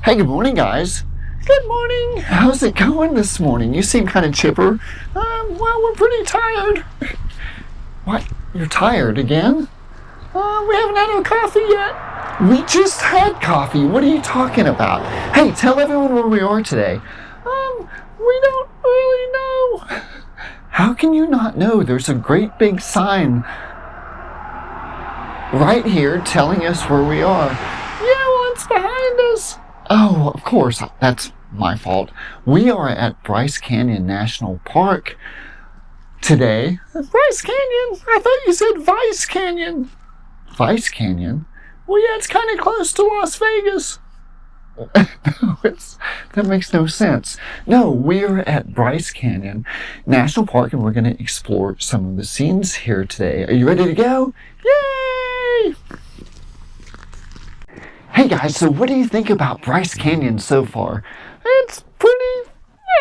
Hey, good morning, guys. Good morning. How's it going this morning? You seem kind of chipper. Well, we're pretty tired. What? You're tired again? We haven't had our coffee yet. We just had coffee. What are you talking about? Hey, tell everyone where we are today. We don't really know. How can you not know? There's a great big sign right here telling us where we are. Yeah, well, it's behind us. Oh, of course, that's my fault. We are at Bryce Canyon National Park today. Bryce Canyon? I thought you said Vice Canyon. Vice Canyon? Well, yeah, it's kind of close to Las Vegas. No, that makes no sense. No, we're at Bryce Canyon National Park, and we're going to explore some of the scenes here today. Are you ready to go? Yay! Hey guys, so what do you think about Bryce Canyon so far? It's pretty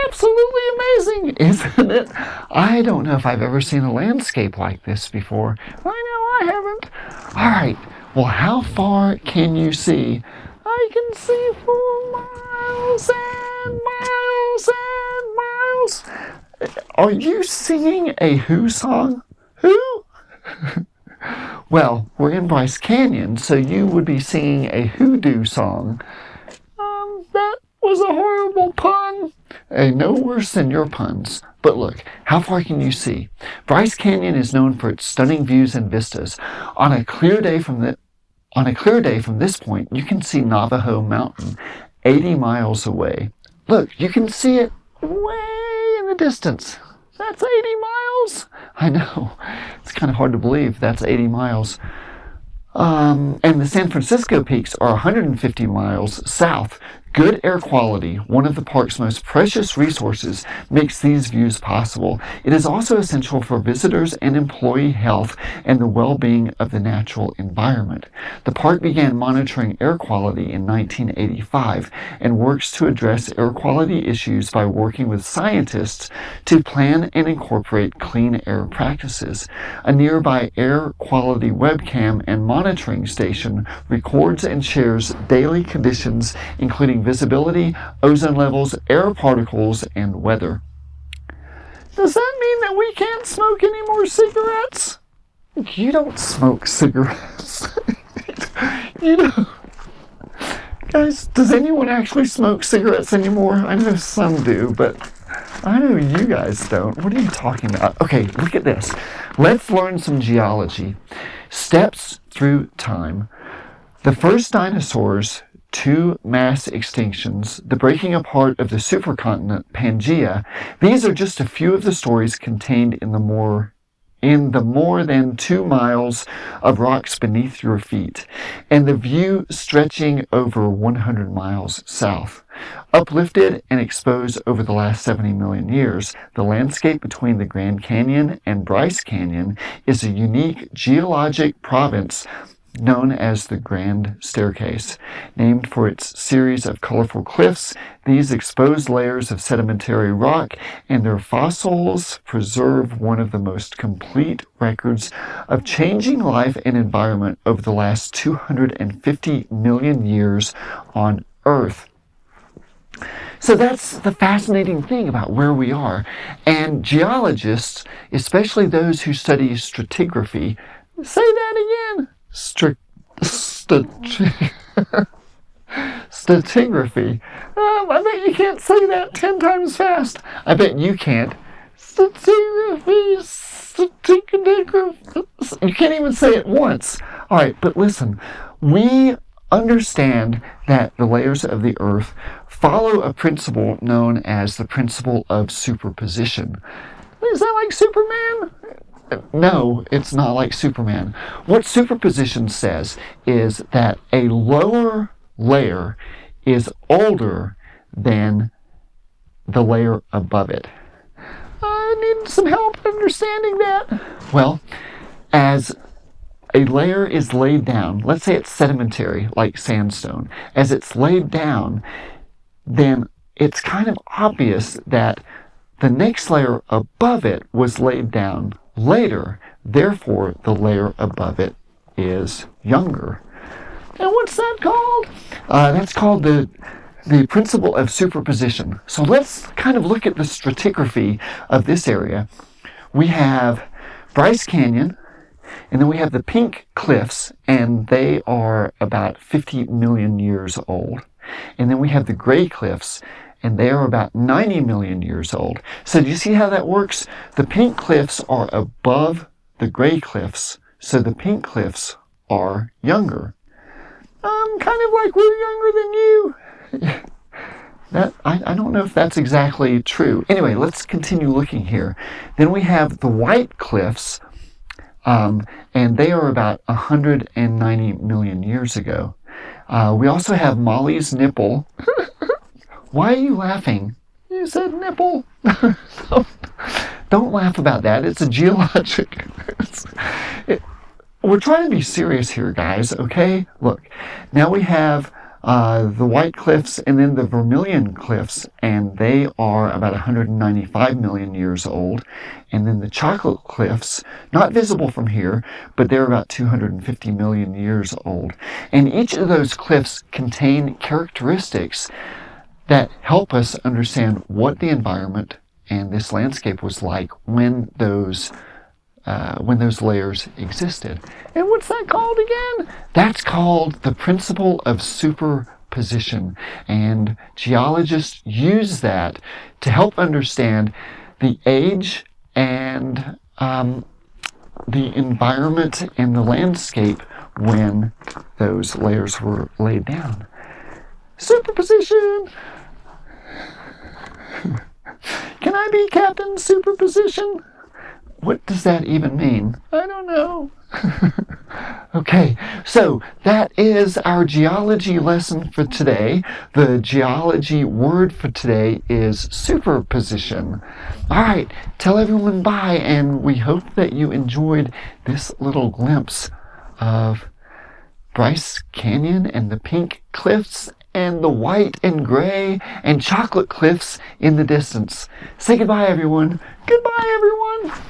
absolutely amazing, isn't it? I don't know if I've ever seen a landscape like this before. I know I haven't. Alright, well, how far can you see? I can see for miles and miles and miles. Are you singing a Who song? Who? Well, we're in Bryce Canyon, so you would be singing a hoodoo song. That was a horrible pun. No worse than your puns. But look, how far can you see? Bryce Canyon is known for its stunning views and vistas. On a clear day from this point, you can see Navajo Mountain 80 miles away. Look, you can see it way in the distance. That's 80 miles. I know. It's kind of hard to believe that's 80 miles. And the San Francisco peaks are 150 miles south. Good air quality, one of the park's most precious resources, makes these views possible. It is also essential for visitors and employee health and the well-being of the natural environment. The park began monitoring air quality in 1985 and works to address air quality issues by working with scientists to plan and incorporate clean air practices. A nearby air quality webcam and monitoring station records and shares daily conditions, including visibility, ozone levels, air particles, and weather. Does that mean that we can't smoke any more cigarettes? You don't smoke cigarettes. You know. Guys, does anyone actually smoke cigarettes anymore? I know some do, but I know you guys don't. What are you talking about? Okay, look at this. Let's learn some geology. Steps through time. The first dinosaurs, 2 mass extinctions, the breaking apart of the supercontinent Pangaea. These are just a few of the stories contained in the more than 2 miles of rocks beneath your feet, and the view stretching over 100 miles south. Uplifted and exposed over the last 70 million years, the landscape between the Grand Canyon and Bryce Canyon is a unique geologic province known as the Grand Staircase. Named for its series of colorful cliffs, these exposed layers of sedimentary rock and their fossils preserve one of the most complete records of changing life and environment over the last 250 million years on Earth. So that's the fascinating thing about where we are. And geologists, especially those who study stratigraphy, say that again. Stratigraphy. I bet you can't say that 10 times fast. I bet you can't. Stratigraphy. You can't even say it once. All right, but listen. We understand that the layers of the Earth follow a principle known as the Principle of Superposition. Is that like Superman? No, it's not like Superman. What superposition says is that a lower layer is older than the layer above it. I need some help understanding that. Well, as a layer is laid down, let's say it's sedimentary, like sandstone, as it's laid down, then it's kind of obvious that the next layer above it was laid down later, therefore the layer above it is younger. And what's that called? That's called the the principle of superposition. So let's kind of look at the stratigraphy of this area. We have Bryce Canyon, and then we have the pink cliffs, and they are about 50 million years old. And then we have the gray cliffs, and they are about 90 million years old. So do you see how that works? The pink cliffs are above the gray cliffs, so the pink cliffs are younger. Kind of like we're younger than you. I don't know if that's exactly true. Anyway, let's continue looking here. Then we have the white cliffs, and they are about 190 million years ago. We also have Molly's nipple. Why are you laughing? You said nipple. Don't laugh about that. It's a geologic. We're trying to be serious here, guys, okay? Look, now we have the white cliffs and then the vermilion cliffs, and they are about 195 million years old. And then the chocolate cliffs, not visible from here, but they're about 250 million years old. And each of those cliffs contain characteristics that help us understand what the environment and this landscape was like when those layers existed. And what's that called again? That's called the principle of superposition. And geologists use that to help understand the age and the environment and the landscape when those layers were laid down. Superposition! Can I be Captain Superposition? What does that even mean? I don't know. Okay, so that is our geology lesson for today. The geology word for today is superposition. All right, tell everyone bye, and we hope that you enjoyed this little glimpse of Bryce Canyon and the pink cliffs and the white and gray and chocolate cliffs in the distance. Say goodbye, everyone. Goodbye, everyone.